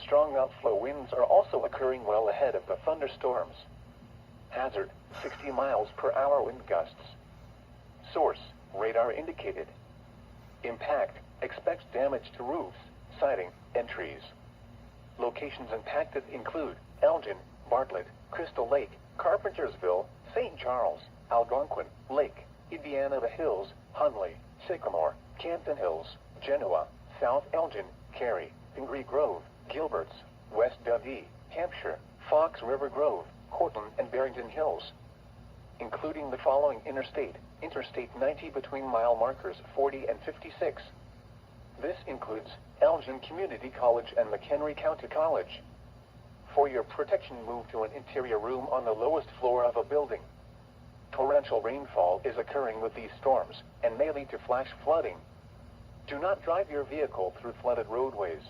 Strong outflow winds are also occurring well ahead of the thunderstorms. Hazard, 60 miles per hour wind gusts. Source, radar indicated. Impact, expects damage to roofs, siding, and trees. Locations impacted include Elgin, Bartlett, Crystal Lake, Carpentersville, St. Charles, Algonquin, Lake, Indiana The Hills, Hunley, Sycamore, Campton Hills, Genoa, South Elgin, Cary, Pingree Grove, Gilberts, West Dundee, Hampshire, Fox River Grove, Cortland and Barrington Hills, including the following Interstate 90 between mile markers 40 and 56. This includes Elgin Community College and McHenry County College. For your protection, move to an interior room on the lowest floor of a building. Torrential rainfall is occurring with these storms and may lead to flash flooding. Do not drive your vehicle through flooded roadways.